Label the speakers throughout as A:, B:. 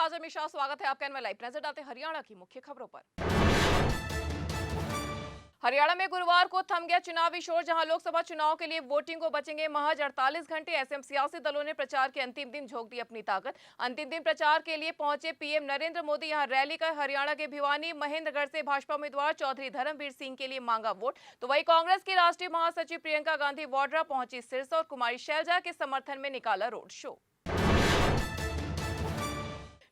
A: नमस्कार, आज मिश्रा, स्वागत है आपका एनएम लाइव। नजर डालते हैं हरियाणा की मुख्य खबरों पर। हरियाणा में गुरुवार को थम गया चुनावी शोर, जहां लोकसभा चुनाव के लिए वोटिंग को बचेंगे महज 48 घंटे। ऐसे में सियासी दलों ने प्रचार के अंतिम दिन झोंक दी अपनी ताकत। अंतिम दिन प्रचार के लिए पहुंचे पीएम नरेंद्र मोदी यहां रैली कर हरियाणा के भिवानी महेंद्रगढ़ से भाजपा उम्मीदवार चौधरी धर्मवीर सिंह के लिए मांगा वोट। तो वहीं कांग्रेस की राष्ट्रीय महासचिव प्रियंका गांधी वाड्रा पहुंची सिरसा और कुमारी शैलजा के समर्थन में निकाला रोड शो।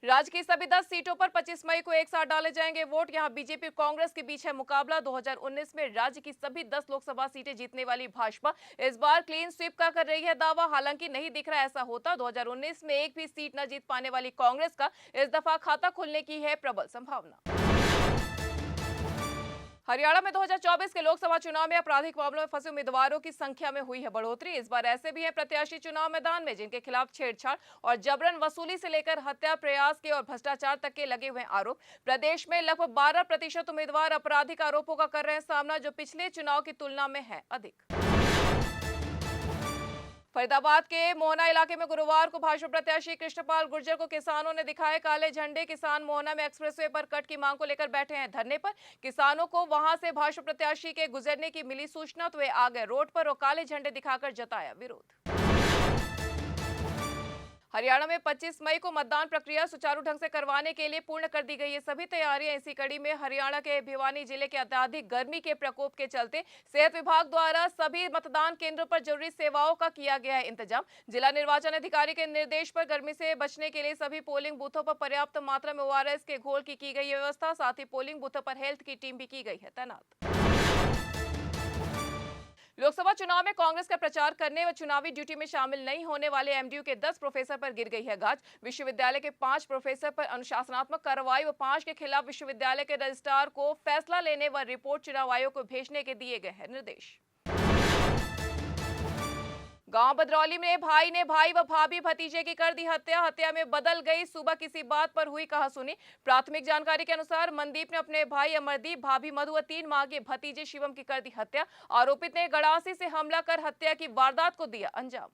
A: राज्य की सभी 10 सीटों पर 25 मई को एक साथ डाले जाएंगे वोट। यहां बीजेपी और कांग्रेस के बीच है मुकाबला। 2019 में राज्य की सभी 10 लोकसभा सीटें जीतने वाली भाजपा इस बार क्लीन स्वीप का कर रही है दावा। हालांकि नहीं दिख रहा ऐसा होता। 2019 में एक भी सीट न जीत पाने वाली कांग्रेस का इस दफा खाता खुलने की है प्रबल संभावना। हरियाणा में 2024 के लोकसभा चुनाव में आपराधिक मामलों में फंसे उम्मीदवारों की संख्या में हुई है बढ़ोतरी। इस बार ऐसे भी हैं प्रत्याशी चुनाव मैदान में जिनके खिलाफ छेड़छाड़ और जबरन वसूली से लेकर हत्या प्रयास के और भ्रष्टाचार तक के लगे हुए आरोप। प्रदेश में लगभग 12% उम्मीदवार आपराधिक आरोपों का कर रहे हैं सामना, जो पिछले चुनाव की तुलना में है अधिक। फरीदाबाद के मोहना इलाके में गुरुवार को भाजपा प्रत्याशी कृष्णपाल गुर्जर को किसानों ने दिखाए काले झंडे। किसान मोहना में एक्सप्रेसवे पर कट की मांग को लेकर बैठे हैं धरने पर। किसानों को वहां से भाजपा प्रत्याशी के गुजरने की मिली सूचना तो वे आ गए रोड पर और काले झंडे दिखाकर जताया विरोध। हरियाणा में 25 मई को मतदान प्रक्रिया सुचारू ढंग से करवाने के लिए पूर्ण कर दी गई है सभी तैयारियां। इसी कड़ी में हरियाणा के भिवानी जिले के अत्यधिक गर्मी के प्रकोप के चलते सेहत विभाग द्वारा सभी मतदान केंद्रों पर जरूरी सेवाओं का किया गया है इंतजाम। जिला निर्वाचन अधिकारी के निर्देश पर गर्मी से बचने के लिए सभी पोलिंग बूथों पर पर्याप्त मात्रा में ओआरएस के घोल की गई व्यवस्था। साथ ही पोलिंग बूथों पर हेल्थ की टीम भी की गई है तैनात। लोकसभा चुनाव में कांग्रेस का प्रचार करने व चुनावी ड्यूटी में शामिल नहीं होने वाले एमडीयू के 10 प्रोफेसर पर गिर गई है गाज। विश्वविद्यालय के 5 प्रोफेसर पर अनुशासनात्मक कार्रवाई व 5 के खिलाफ विश्वविद्यालय के रजिस्ट्रार को फैसला लेने व रिपोर्ट चुनाव आयोग को भेजने के दिए गए हैं निर्देश। गांव बदरौली में भाई ने भाई व भाभी भतीजे की कर दी हत्या। हत्या में बदल गई सुबह किसी बात पर हुई कहासुनी। प्राथमिक जानकारी के अनुसार मनदीप ने अपने भाई अमरदीप, भाभी मधु व 3 माह के भतीजे शिवम की कर दी हत्या। आरोपित ने गड़ासी से हमला कर हत्या की वारदात को दिया अंजाम।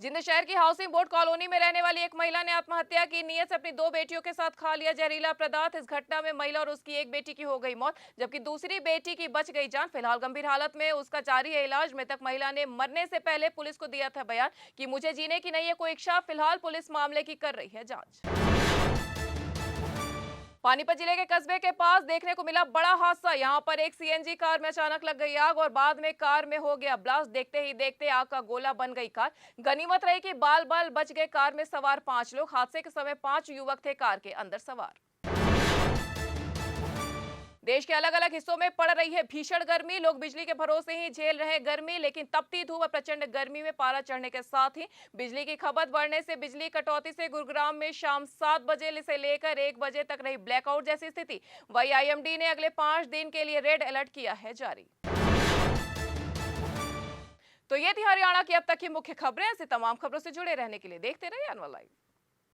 A: जिंद शहर की हाउसिंग बोर्ड कॉलोनी में रहने वाली एक महिला ने आत्महत्या की नीयत से अपनी 2 बेटियों के साथ खा लिया जहरीला पदार्थ। इस घटना में महिला और उसकी एक बेटी की हो गई मौत, जबकि दूसरी बेटी की बच गई जान। फिलहाल गंभीर हालत में उसका जारी है इलाज। मृतक महिला ने मरने से पहले पुलिस को दिया था बयान कि मुझे जीने की नहीं है कोई इच्छा। फिलहाल पुलिस मामले की कर रही है जांच। पानीपत जिले के कस्बे के पास देखने को मिला बड़ा हादसा। यहां पर एक सीएनजी कार में अचानक लग गई आग और बाद में कार में हो गया ब्लास्ट। देखते ही देखते आग का गोला बन गई कार। गनीमत रही कि बाल बाल बच गए। कार में सवार 5 लोग। हादसे के समय 5 युवक थे कार के अंदर सवार। देश के अलग अलग हिस्सों में पड़ रही है भीषण गर्मी। लोग बिजली के भरोसे ही झेल रहे हैं गर्मी, लेकिन तपती धूप और प्रचंड गर्मी में पारा चढ़ने के साथ ही बिजली की खपत बढ़ने से बिजली कटौती से गुरुग्राम में शाम 7 बजे से लेकर 1 बजे तक रही ब्लैकआउट जैसी स्थिति। वहीं आईएमडी ने अगले 5 दिन के लिए रेड अलर्ट किया है जारी। तो ये थी हरियाणा की अब तक की मुख्य खबरें। ऐसी तमाम खबरों से जुड़े रहने के लिए देखते रहिए एनएम लाइव।